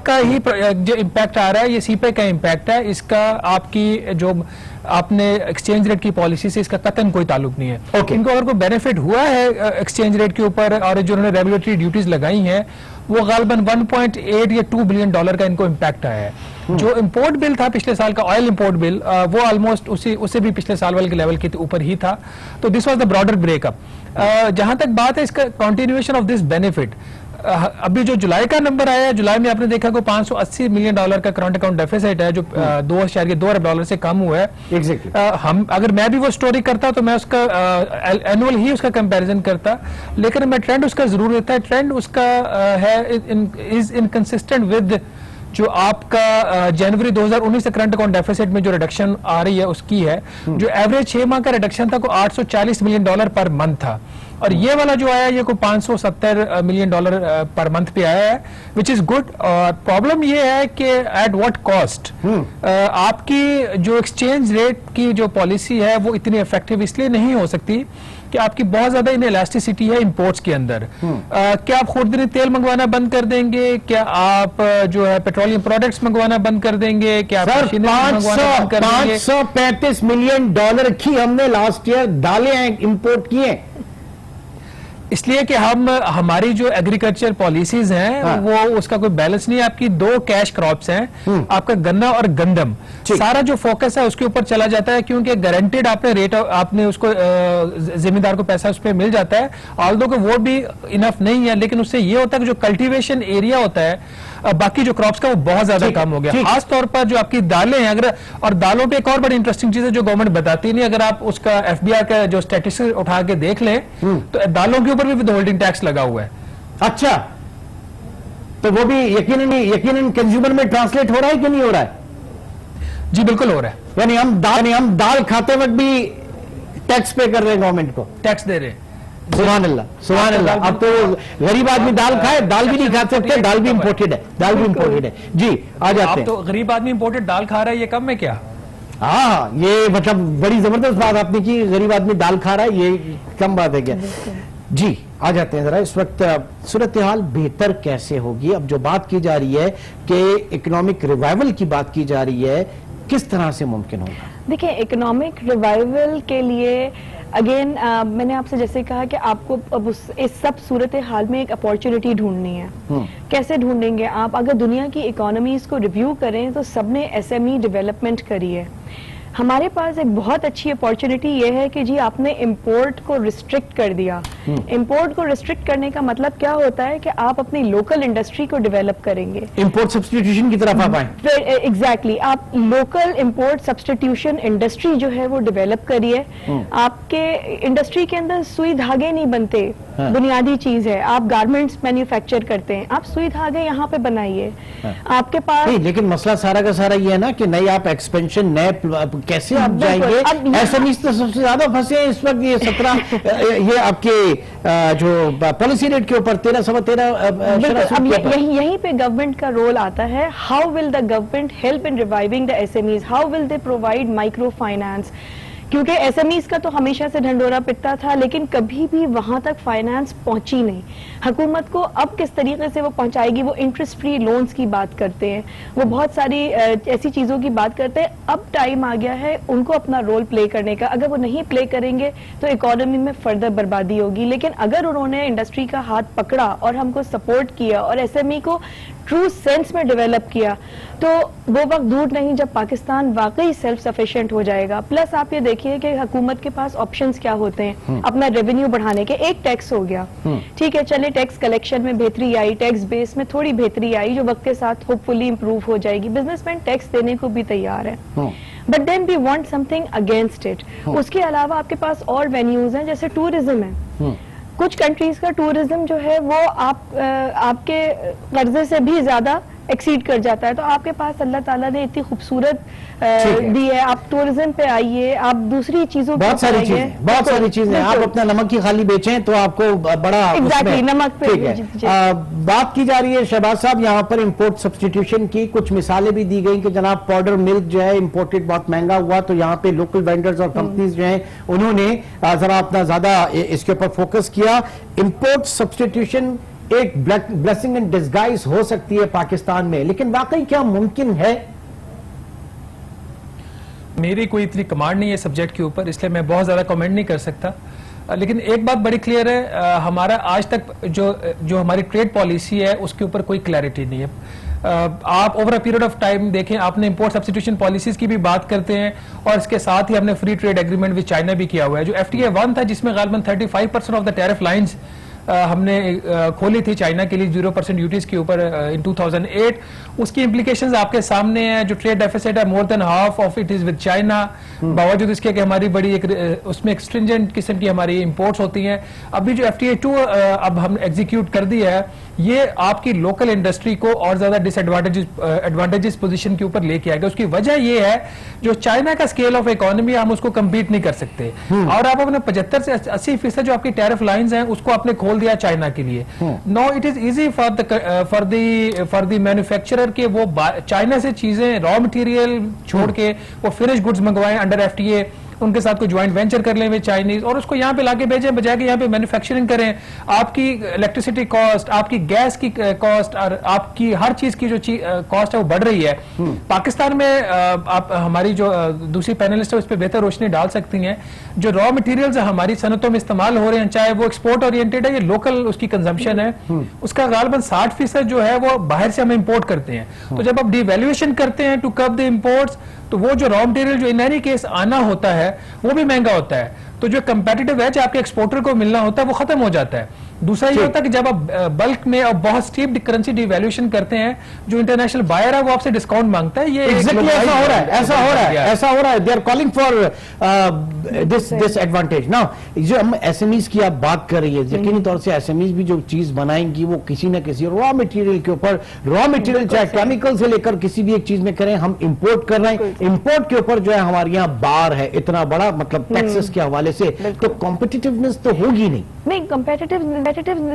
का ही जो इम्पैक्ट आ रहा है, ये सीपैक का इम्पैक्ट है, इसका आपकी जो आपने एक्सचेंज रेट की पॉलिसी से इसका कतन कोई ताल्लुक नहीं है। इनको अगर कोई बेनिफिट हुआ है एक्सचेंज रेट के ऊपर, और जो उन्होंने रेगुलेटरी ड्यूटीज लगाई हैं, वो गालबन 1.8 या $2 बिलियन का इनको इम्पैक्ट आया है। जो इंपोर्ट बिल था पिछले साल का, ऑयल इंपोर्ट बिल, वो ऑलमोस्ट उससे भी पिछले साल वाले के लेवल के ऊपर ही था। तो this was the broader breakup. जहां तक बात है इसका कंटिन्यूएशन ऑफ दिस बेनिफिट, अभी जो जुलाई का नंबर आया है, जुलाई में आपने देखा को $580 मिलियन का करंट अकाउंट डेफिसिट है, जो $2.2 अरब से कम हुआ है। हम अगर मैं भी वो स्टोरी करता तो मैं उसका एनुअल ही उसका कंपैरिजन करता, लेकिन मैं ट्रेंड उसका जरूर लेता है। ट्रेंड उसका है इज इनकंसिस्टेंट विद जो आपका जनवरी 2019 से करंट अकाउंट डेफिसिट में जो रिडक्शन आ रही है उसकी है। जो एवरेज 6 माह का रिडक्शन था, को $840 मिलियन पर मंथ था, और ये वाला जो आया ये को $570 मिलियन पर मंथ पे आया है, विच इज गुड। और प्रॉब्लम ये है कि एट व्हाट कॉस्ट। आपकी जो एक्सचेंज रेट की जो पॉलिसी है वो इतनी इफेक्टिव इसलिए नहीं हो सकती कि आपकी बहुत ज्यादा इनइलास्टिसिटी है इंपोर्ट्स के अंदर। क्या आप खुदरी तेल मंगवाना बंद कर देंगे? क्या आप जो है पेट्रोलियम प्रोडक्ट्स मंगवाना बंद कर देंगे? क्या आप
$535 मिलियन की हमने लास्ट ईयर दालें इंपोर्ट किए,
इसलिए कि हमारी जो एग्रीकल्चर पॉलिसीज हैं, हाँ, वो उसका कोई बैलेंस नहीं है। आपकी 2 कैश क्रॉप्स हैं, आपका गन्ना और गंदम, सारा जो फोकस है उसके ऊपर चला जाता है, क्योंकि गारंटेड आपने रेट, आपने उसको जिम्मेदार को पैसा उस पर मिल जाता है। ऑल्दो कि वो भी इनफ नहीं है, लेकिन उससे ये होता है कि जो कल्टीवेशन एरिया होता है बाकी जो क्रॉप्स का, वो बहुत ज्यादा कम हो गया। खास तौर पर जो आपकी दालें हैं, अगर, और दालों पे एक और बड़ी इंटरेस्टिंग चीज है जो गवर्नमेंट बताती नहीं, अगर आप उसका FBR का जो स्टैटिस्टिक्स उठा के देख लें तो दालों के ऊपर भी विदहोल्डिंग टैक्स लगा हुआ है।
अच्छा, तो वो भी यकीनन कंज्यूमर में ट्रांसलेट हो रहा है कि नहीं हो रहा है?
जी बिल्कुल हो रहा है।
यानी हम दाल खाते वक्त भी टैक्स पे कर रहे हैं, गवर्नमेंट को टैक्स दे रहे हैं। सुभान अल्लाह, सुभान अल्लाह। अब तो गरीब आदमी दाल खाए, दाल भी नहीं खा सकते, दाल भी इंपोर्टेड है, दाल भी इंपोर्टेड है। जी, आ जाते हैं।
अब तो गरीब आदमी इंपोर्टेड दाल खा रहा है, ये कम है क्या?
हाँ, ये मतलब बड़ी जबरदस्त बात आपने की, गरीब आदमी दाल खा रहा है, ये कम बात है क्या? जी, आ जाते हैं जरा इस वक्त सूरत हाल बेहतर कैसे होगी। अब जो बात की जा रही है कि इकोनॉमिक रिवाइवल की बात की जा रही है, किस तरह से मुमकिन होगा?
देखिए, इकोनॉमिक रिवाइवल के लिए अगेन मैंने आपसे जैसे कहा कि आपको अब इस सब सूरत हाल में एक अपॉर्चुनिटी ढूंढनी है। कैसे ढूंढेंगे आप? अगर दुनिया की इकोनॉमीज को रिव्यू करें तो सबने एसएमई डेवलपमेंट करी है। हमारे पास एक बहुत अच्छी अपॉर्चुनिटी ये है कि जी आपने इंपोर्ट को रिस्ट्रिक्ट कर दिया। इंपोर्ट को रिस्ट्रिक्ट करने का मतलब क्या होता है कि आप अपनी लोकल इंडस्ट्री को डेवलप करेंगे,
इंपोर्ट सब्स्टिट्यूशन की तरफ आप आए।
एग्जैक्टली, आप लोकल इंपोर्ट सब्स्टिट्यूशन इंडस्ट्री जो है वो डेवलप करिए। आपके इंडस्ट्री के अंदर सुई धागे नहीं बनते, बुनियादी चीज है। आप गारमेंट्स मैन्युफैक्चर करते हैं, आप सुई धागे यहाँ पे बनाइए। आपके पास
नहीं, लेकिन मसला सारा का सारा ये है ना कि नई आप एक्सपेंशन, नए कैसे आप जाएंगे? एसएमई तो सबसे ज्यादा फंसे हैं इस वक्त। ये 17 ये आपके जो पॉलिसी रेट के ऊपर 13.13
यहीं पे गवर्नमेंट का रोल आता है। How will the government help in reviving the SMEs? How will they provide micro finance? क्योंकि एसएमईज का तो हमेशा से ढंडोरा पिटता था, लेकिन कभी भी वहां तक फाइनेंस पहुंची नहीं। हुकूमत को अब किस तरीके से वो पहुंचाएगी? वो इंटरेस्ट फ्री लोन्स की बात करते हैं, वो बहुत सारी ऐसी चीजों की बात करते हैं। अब टाइम आ गया है उनको अपना रोल प्ले करने का। अगर वो नहीं प्ले करेंगे तो इकोनॉमी में फर्दर बर्बादी होगी। लेकिन अगर उन्होंने इंडस्ट्री का हाथ पकड़ा और हमको सपोर्ट किया और एसएमई को ट्रू सेंस में डेवलप किया, तो वो वक्त दूर नहीं जब पाकिस्तान वाकई सेल्फ सफिशिएंट हो जाएगा। प्लस आप ये देखिए कि हुकूमत के पास ऑप्शंस क्या होते हैं अपना रेवेन्यू बढ़ाने के। एक टैक्स हो गया, ठीक है, चले टैक्स कलेक्शन में बेहतरी आई, टैक्स बेस में थोड़ी बेहतरी आई जो वक्त के साथ होपफुली इंप्रूव हो जाएगी। बिजनेसमैन टैक्स देने को भी तैयार है, but then we want something against it. उसके अलावा आपके पास और वेन्यूज हैं, जैसे टूरिज्म है। कुछ कंट्रीज का टूरिज्म जो है वो आपके कर्जे से भी ज्यादा एक्सीड कर जाता है। तो आपके पास अल्लाह ताला ने इतनी खूबसूरत दी है, आप टूरिज्म पे आइए, आप दूसरी चीजों
बहुत सारी चीजें आप अपना नमक की खाली बेचें तो आपको बड़ा
एग्जैक्टली नमक पे।
ठीक है, बात की जा रही है शहबाज साहब यहाँ पर इंपोर्ट सब्स्टिट्यूशन की। कुछ मिसालें भी दी गई कि जनाब पाउडर मिल्क जो है इंपोर्टेड बहुत महंगा हुआ, तो यहाँ पे लोकल वेंडर्स और कंपनीज जो है उन्होंने जरा अपना ज्यादा इसके ऊपर फोकस किया। इंपोर्ट सब्स्टिट्यूशन एक ब्लेसिंग इन डिस्गाइज हो सकती है पाकिस्तान में, लेकिन वाकई क्या मुमकिन है?
मेरी कोई इतनी कमांड नहीं है सब्जेक्ट के ऊपर, इसलिए मैं बहुत ज्यादा कमेंट नहीं कर सकता। लेकिन एक बात बड़ी क्लियर है, हमारा आज तक जो हमारी ट्रेड पॉलिसी है उसके ऊपर कोई क्लैरिटी नहीं है। आप over a period of time देखें, आपने इंपोर्ट सब्स्टिट्यूशन पॉलिसीज की भी बात करते हैं और इसके साथ ही हमने free trade agreement with China भी किया हुआ है। जो FTA 1 था जिसमें गालिबन 35% ऑफ द टैरिफ लाइंस हमने खोली थी चाइना के लिए 0% ड्यूटीज के ऊपर इन 2008। उसकी इंप्लीकेशंस आपके सामने है। जो ट्रेड डेफिसिट है more than half of it is with China, बावजूद इसके कि हमारी बड़ी उसमें एक्सट्रिंजेंट किस्म की हमारी इंपोर्ट्स होती हैं। अभी जो FTA 2 अब हम एग्जीक्यूट कर दी है, ये आपकी लोकल इंडस्ट्री को और ज्यादा एडवांटेजेस पोजीशन के ऊपर लेके आएगा। उसकी वजह ये है जो चाइना का स्केल ऑफ इकोनॉमी हम उसको कम्पीट नहीं कर सकते, और आप अपने 75 से 80% जो आपकी टैरिफ लाइंस हैं उसको आपने खोल दिया चाइना के लिए। No it is easy for the manufacturer के वो चाइना से चीजें रॉ मटेरियल छोड़ के वो फिनिश गुड्स मंगवाएं अंडर FTA, उनके साथ कोई ज्वाइंट वेंचर कर लें वे चाइनीज और उसको यहाँ पे लाके भेजें, बजाय के यहाँ पे मैन्युफैक्चरिंग करें। आपकी इलेक्ट्रिसिटी कॉस्ट, आपकी गैस की कॉस्ट और आपकी हर चीज की जो कॉस्ट है वो बढ़ रही है। पाकिस्तान में आप हमारी जो दूसरी पैनलिस्ट है उस पर बेहतर रोशनी डाल सकती हैं। जो रॉ मटेरियल्स हमारी सनतों में इस्तेमाल हो रहे हैं, चाहे वो एक्सपोर्ट ओरिएंटेड है या लोकल उसकी कंजम्पशन है, उसका गालिबन 60% जो है वो बाहर से हम इम्पोर्ट करते हैं। तो जब आप डिवैल्यूएशन करते हैं टू कर्ब द इम्पोर्ट्स, तो वो जो रॉ मटेरियल जो इन एनी केस आना होता है वो भी महंगा होता है। तो जो कंपेटिटिव एज आपके एक्सपोर्टर को मिलना होता है वो खत्म हो जाता है। दूसरा ये होता है कि जब आप बल्क में और बहुत स्टीप करेंसी डिवैल्यूएशन करते हैं, जो इंटरनेशनल बायर है वो आपसे डिस्काउंट मांगता है। ये
एग्जैक्टली ऐसा हो रहा है। They are calling for this advantage. Now जो हम एसएमईज की आप बात कर रही है, यकीनी तौर से एसएमईज भी जो चीज बनाएंगी वो किसी न किसी रॉ मटेरियल के ऊपर, रॉ मटेरियल चाहे केमिकल से लेकर किसी भी एक चीज में करें, हम इंपोर्ट कर रहे हैं। इंपोर्ट के ऊपर जो है हमारे यहाँ बार है इतना बड़ा, मतलब टैक्सेस के हवाले हवाले से, तो कॉम्पिटिटिवनेस तो होगी
नहीं, कम्पेटिटिव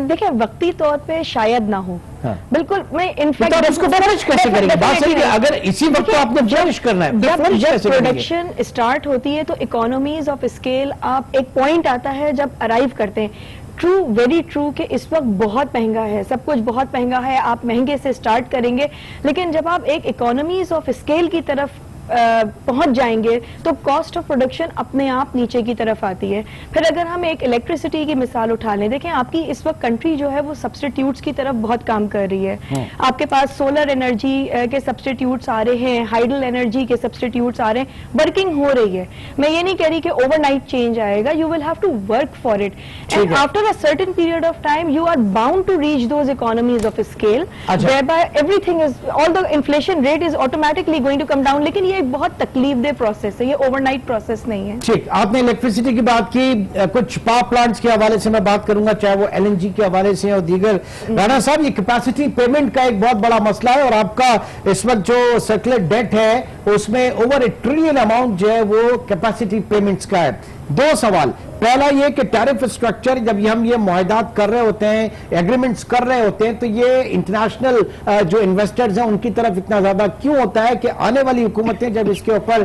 देखिए वक्ती तौर पे शायद ना हो।
हाँ।
बिल्कुल, मैं
तो
इनफैक्ट
आप उसको फ्लरिश कैसे करेंगे? बात सही है, अगर इसी वक्त तो आपने फ्लरिश करना है, तो flourish कैसे करेंगे?
प्रोडक्शन स्टार्ट होती है तो इकोनॉमीज ऑफ स्केल, आप एक पॉइंट आता है जब अराइव करते हैं। ट्रू, वेरी ट्रू कि इस वक्त बहुत महंगा है, सब कुछ बहुत महंगा है, आप महंगे से स्टार्ट करेंगे, लेकिन जब आप एक इकोनॉमीज ऑफ स्केल की तरफ पहुंच जाएंगे तो कॉस्ट ऑफ प्रोडक्शन अपने आप नीचे की तरफ आती है। फिर अगर हम एक इलेक्ट्रिसिटी की मिसाल उठा लें, देखें आपकी इस वक्त कंट्री जो है वो सब्स्टिट्यूट्स की तरफ बहुत काम कर रही है। आपके पास सोलर एनर्जी के सब्स्टिट्यूट्स आ रहे हैं, हाइडल एनर्जी के सब्स्टिट्यूट्स आ रहे हैं, वर्किंग हो रही है। मैं ये नहीं कह रही कि ओवरनाइट चेंज आएगा, you will have to work for it and after a certain period of time you are bound to reach those economies of scale whereby everything is, all the inflation rate is automatically going to come down। लेकिन ये एक बहुत तकलीफदेह प्रोसेस है, ये ओवरनाइट प्रोसेस नहीं है।
ठीक, आपने इलेक्ट्रिसिटी की बात की, कुछ पावर प्लांट्स के हवाले से मैं बात करूंगा, चाहे वो एलएनजी के हवाले से और दीगर। राणा साहब, ये कैपेसिटी पेमेंट का एक बहुत बड़ा मसला है और आपका इस वक्त जो सर्कुलर डेट है उसमें ओवर $1 ट्रिलियन अमाउंट जो है वो कैपेसिटी पेमेंट्स का है। दो सवाल, पहला ये कि टैरिफ स्ट्रक्चर, जब हम ये मुआहदात कर रहे होते हैं, एग्रीमेंट्स कर रहे होते हैं, तो ये इंटरनेशनल जो इन्वेस्टर्स हैं उनकी तरफ इतना ज्यादा क्यों होता है कि आने वाली हुकूमतें जब इसके ऊपर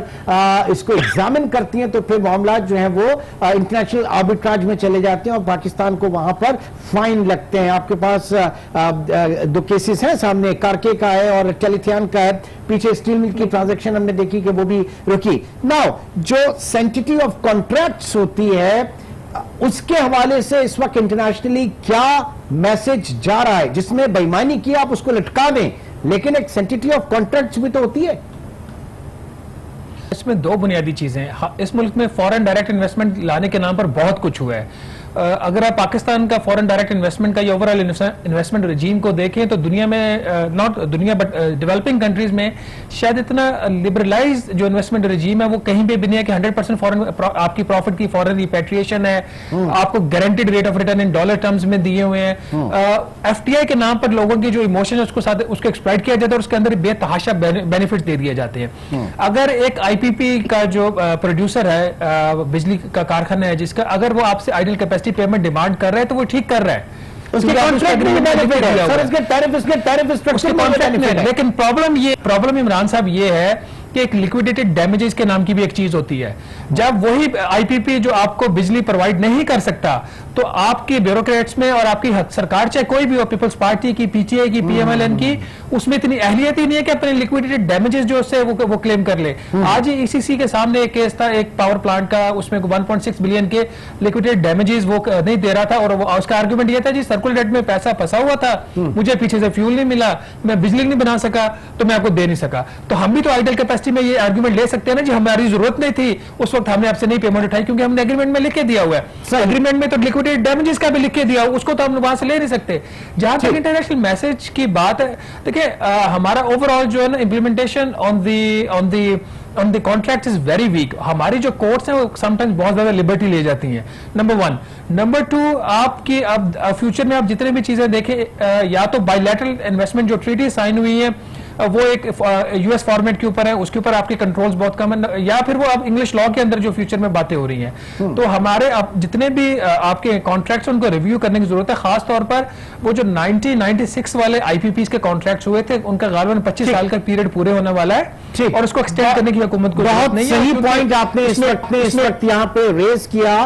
इसको एग्जामिन करती हैं तो फिर मामला जो है वो इंटरनेशनल आर्बिट्राज में चले जाते हैं और पाकिस्तान को वहां पर फाइन लगते हैं। आपके पास दो केसेस हैं सामने, कारके का है और टेलीथियान का है, पीछे स्टील मिल की ट्रांजेक्शन हमने देखी कि वो भी रुकी। नाउ जो सेंटिटी ऑफ कॉन्ट्रैक्ट्स होती है उसके हवाले से इस वक्त इंटरनेशनली क्या मैसेज जा रहा है, जिसमें बेईमानी की आप उसको लटका दें, लेकिन एक सेंटिटी ऑफ कॉन्ट्रैक्ट्स भी तो होती है।
इसमें दो बुनियादी चीजें, इस मुल्क में फॉरेन डायरेक्ट इन्वेस्टमेंट लाने के नाम पर बहुत कुछ हुआ है। अगर आप पाकिस्तान का फॉरेन डायरेक्ट इन्वेस्टमेंट का या ओवरऑल इन्वेस्टमेंट रजीम को देखें तो दुनिया में, नॉट दुनिया बट डेवलपिंग कंट्रीज में शायद इतना लिबरलाइज जो इन्वेस्टमेंट रजीम है वो कहीं भी नहीं है कि 100% फॉरेन आपकी प्रॉफिट की फॉरेन रिपेट्रिएशन है, आपको guaranteed rate of return in dollar terms में दिए हुए हैं। एफटीआई के नाम पर लोगों की जो इमोशन है उसको एक्सप्लॉइट किया जाता है और उसके अंदर बेतहाशा बेनिफिट दे दिए जाते हैं। अगर एक आईपीपी का जो प्रोड्यूसर है, बिजली का कारखाना है जिसका, अगर वो आपसे आइडल कैपेसिटी पेमेंट डिमांड कर रहा है तो वो ठीक कर रहा है, उसके कॉन्ट्रैक्ट में बेनिफिट है, सर उसके टैरिफ स्ट्रक्चर में बेनिफिट है। लेकिन प्रॉब्लम इमरान साहब ये है कि एक लिक्विडेटेड डैमेजेस के नाम की भी एक चीज होती है। जब वही आईपीपी जो आपको बिजली प्रोवाइड नहीं कर सकता तो आपके ब्यूरोक्रेट्स में और आपकी सरकार चाहे कोई भी हो, पीपल्स पार्टी की, पीटीआई की, पीएमएलएन की, उसमें इतनी अहलियत ही नहीं है कि अपने लिक्विडेटेड डैमेजेस जो उससे वो क्लेम कर ले। आज ही ईसीसी के सामने एक केस था एक पावर प्लांट का, उसमें 1.6 बिलियन के लिक्विडेटेड डैमेजेस वो नहीं दे रहा था और उसका आर्गुमेंट ये था जी सर्कुलर डेट में पैसा फंसा हुआ था, मुझे पीछे से फ्यूल नहीं मिला, मैं बिजली नहीं बना सका तो मैं आपको दे नहीं सका। तो हम भी तो आइडल कैपेसिटी में ये आर्गुमेंट ले सकते हैं ना जी, हमारी जरूरत नहीं थी उस वक्त हमने आपसे नहीं पेमेंट उठाई क्योंकि हमने एग्रीमेंट में लिख के दिया हुआ है। एग्रीमेंट में तो लिक्विडेटेड डैमेजेस का भी लिख के दिया, उसको तो हम वहां से ले नहीं सकते। जहां तक इंटरनेशनल मैसेज की बात है, देखिए हमारा ओवरऑल जो है ना implementation on the contract is very weak. हमारी जो कोर्ट्स हैं वो समटाइम्स बहुत ज्यादा लिबर्टी ले जाती हैं, नंबर 1। नंबर 2, आपकी अब फ्यूचर में आप जितने भी चीजें देखें, या तो बायलैटरल इन्वेस्टमेंट जो ट्रीटी साइन हुई है वो एक यूएस फॉर्मेट के ऊपर है, उसके ऊपर आपके कंट्रोल्स बहुत कम है, या फिर वो अब इंग्लिश लॉ के अंदर जो फ्यूचर में बातें हो रही हैं। तो हमारे अब जितने भी आपके कॉन्ट्रैक्ट्स उनको रिव्यू करने की जरूरत है, खास तौर पर वो जो 1996 वाले आईपीपीस के कॉन्ट्रैक्ट्स हुए थे उनका गालबन 25 साल का पीरियड पूरे होने वाला है और उसको एक्सटेंड करने की हुकूमत को
बहुत सही पॉइंट आपने इस वक्त यहाँ पे रेज किया।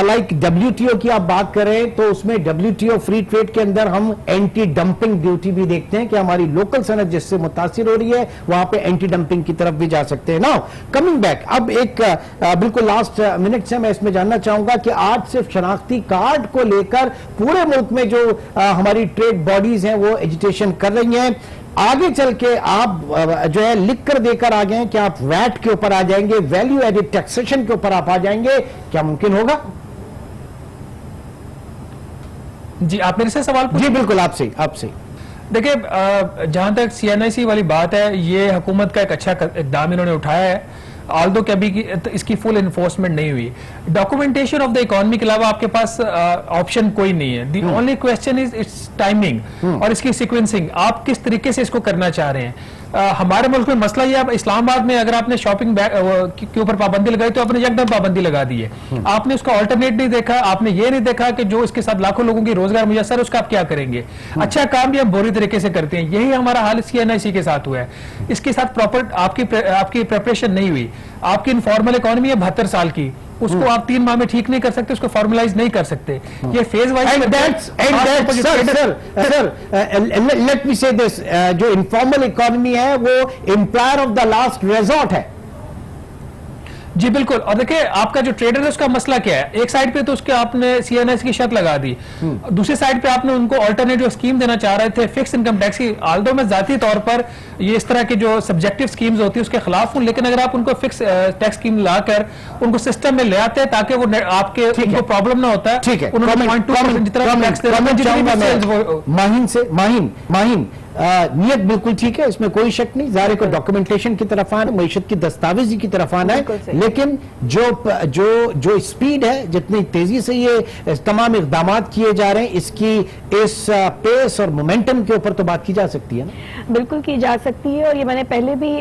लाइक डब्ल्यूटीओ की आप बात करें तो उसमें डब्ल्यूटीओ फ्री ट्रेड के अंदर हम एंटी डंपिंग ड्यूटी भी देखते हैं कि हमारी लोकल सनत जिससे मुतासिर हो रही है वहां पे एंटी डंपिंग की तरफ भी जा सकते हैं। नाउ कमिंग बैक, अब एक बिल्कुल लास्ट मिनट से मैं इसमें जानना चाहूंगा कि आज सिर्फ शनाख्ती कार्ड को लेकर पूरे मुल्क में जो हमारी ट्रेड बॉडीज हैं वो एजिटेशन कर रही हैं, आगे चल के आप जो है लिख कर देकर आ गए हैं कि आप वैट के ऊपर आ जाएंगे, वैल्यू एडेड टैक्सेशन के ऊपर आप आ जाएंगे, क्या मुमकिन होगा?
जी आप मेरे से सवाल
जी बिल्कुल आपसे
देखिए, जहां तक सीएनआईसी वाली बात है, ये हुकूमत का एक अच्छा इकदाम इन्होंने उठाया है, ऑल्दो कि अभी इसकी फुल इन्फोर्समेंट नहीं हुई। डॉक्यूमेंटेशन ऑफ द इकोनॉमी के अलावा आपके पास ऑप्शन कोई नहीं है। The only question is it's timing और इसकी सीक्वेंसिंग, आप किस तरीके से इसको करना चाह रहे हैं। हमारे मुल्क में मसला ये, अब इस्लामाबाद में अगर आपने शॉपिंग बैग के ऊपर पाबंदी लगाई तो आपने यकदम पाबंदी लगा दी है। आपने उसका ऑल्टरनेट नहीं देखा, आपने ये नहीं देखा कि जो इसके साथ लाखों लोगों की रोजगार मुयसर है उसका आप क्या करेंगे। अच्छा काम भी हम बुरी तरीके से करते हैं। यही हमारा हाल CNIC के साथ हुआ है। इसके साथ प्रॉपर आपकी प्रिपरेशन नहीं हुई। आपकी इनफॉर्मल इकोनॉमी है 72 साल की, उसको आप 3 माह में ठीक नहीं कर सकते, उसको फॉर्मलाइज नहीं कर सकते। ये फेज वाइज।
लेट मी से दिस, जो इनफॉर्मल इकोनॉमी है वो employer of the last resort है।
जी बिल्कुल। और देखिए आपका जो ट्रेडर है उसका मसला क्या है, एक साइड पे तो उसके आपने CNIC की शर्त लगा दी, दूसरी साइड पे आपने उनको ऑल्टरनेटिव स्कीम देना चाह रहे थे फिक्स इनकम टैक्स की। आल्दो मैं जाती तौर पर ये इस तरह की जो सब्जेक्टिव स्कीम्स होती है उसके खिलाफ हूं, लेकिन अगर आप उनको फिक्स टैक्स स्कीम लाकर उनको सिस्टम में ले आते हैं ताकि वो आपके उनको प्रॉब्लम ना होता है।
ठीक है,
उन्होंने 0.2% जितना टैक्स दे
माहिन से माहिन नियत बिल्कुल ठीक है, इसमें कोई शक नहीं। ज़ाहिर को डॉक्यूमेंटेशन की तरफ आना, मईशत की दस्तावेजी की तरफ आना है, लेकिन जो स्पीड है, जितनी तेजी से ये तमाम इकदाम किए जा रहे हैं, इसकी इस पेस और मोमेंटम के ऊपर तो बात की जा सकती है ना।
बिल्कुल की जा सकती है। और ये मैंने पहले भी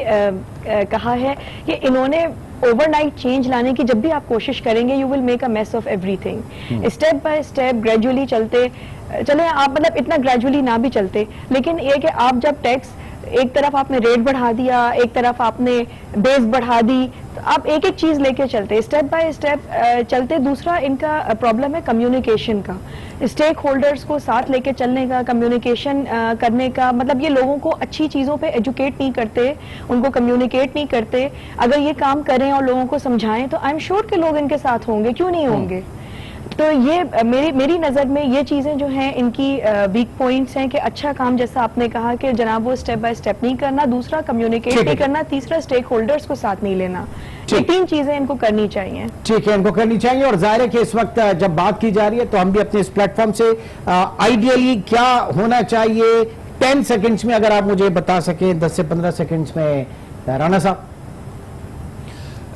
कहा है कि इन्होंने ओवरनाइट चेंज लाने की जब भी आप कोशिश करेंगे, you will make a mess of everything. Step by step gradually चले आप, मतलब इतना ग्रेजुअली ना भी चलते, लेकिन ये कि आप जब टैक्स एक तरफ आपने रेट बढ़ा दिया, एक तरफ आपने बेस बढ़ा दी, तो आप एक एक चीज लेके चलते, स्टेप बाय स्टेप चलते। दूसरा इनका प्रॉब्लम है कम्युनिकेशन का, स्टेक होल्डर्स को साथ लेके चलने का, कम्युनिकेशन करने का। मतलब ये लोगों को अच्छी चीजों पे एजुकेट नहीं करते, उनको कम्युनिकेट नहीं करते। अगर ये काम करें और लोगों को समझाएं तो आई एम श्योर के लोग इनके साथ होंगे, क्यों नहीं होंगे। तो ये मेरी नज़र में ये चीज़ें जो हैं इनकी वीक पॉइंट्स हैं कि अच्छा काम जैसा आपने कहा कि जनाब वो स्टेप बाय स्टेप नहीं करना, दूसरा कम्युनिकेट नहीं करना, तीसरा स्टेक होल्डर्स को साथ नहीं लेना। ये 3 चीज़ें इनको करनी चाहिए।
ठीक है, इनको करनी चाहिए। और जाहिर है कि इस वक्त जब बात की जा रही है तो हम भी अपने इस प्लेटफॉर्म से आइडियली क्या होना चाहिए 10 सेकेंड्स में अगर आप मुझे बता सकें, 10 से 15 सेकेंड्स में, राना साहब।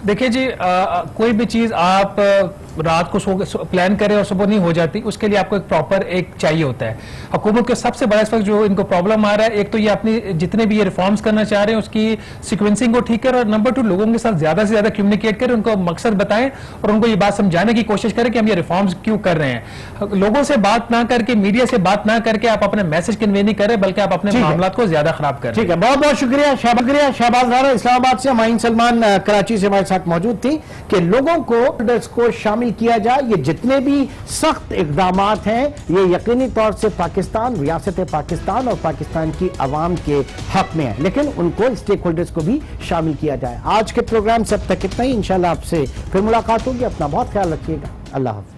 देखिए जी, कोई भी चीज आप रात को प्लान करें और सुबह नहीं हो जाती, उसके लिए आपको एक प्रॉपर एक चाहिए होता है। हुकूमत के सबसे बड़ा इस वक्त जो इनको प्रॉब्लम आ रहा है, एक तो ये अपनी जितने भी ये रिफॉर्म्स करना चाह रहे हैं उसकी सीक्वेंसिंग को ठीक करें, और नंबर 2 लोगों के साथ ज्यादा से ज्यादा कम्युनिकेट करें, उनको मकसद बताएं और उनको ये बात समझाने की कोशिश करें कि हम ये रिफॉर्म्स क्यों कर रहे हैं। लोगों से बात ना करके, मीडिया से बात ना करके आप अपने मैसेज कन्वे नहीं करें, बल्कि आप अपने मामला को ज्यादा खराब करें।
ठीक है, बहुत बहुत शुक्रिया। शहबाज राणा इस्लामाबाद से, माहिन सलमान कराची से हमारे साथ मौजूद थी कि लोगों को शामिल किया जाए। ये जितने भी सख्त इकदामात हैं ये यकीनी तौर से पाकिस्तान, रियासत पाकिस्तान और पाकिस्तान की आवाम के हक में है, लेकिन उनको स्टेक होल्डर्स को भी शामिल किया जाए। आज के प्रोग्राम से अब तक इतना ही। इंशाल्लाह आपसे फिर मुलाकात होगी। अपना बहुत ख्याल रखिएगा। अल्लाह हाफ़िज़।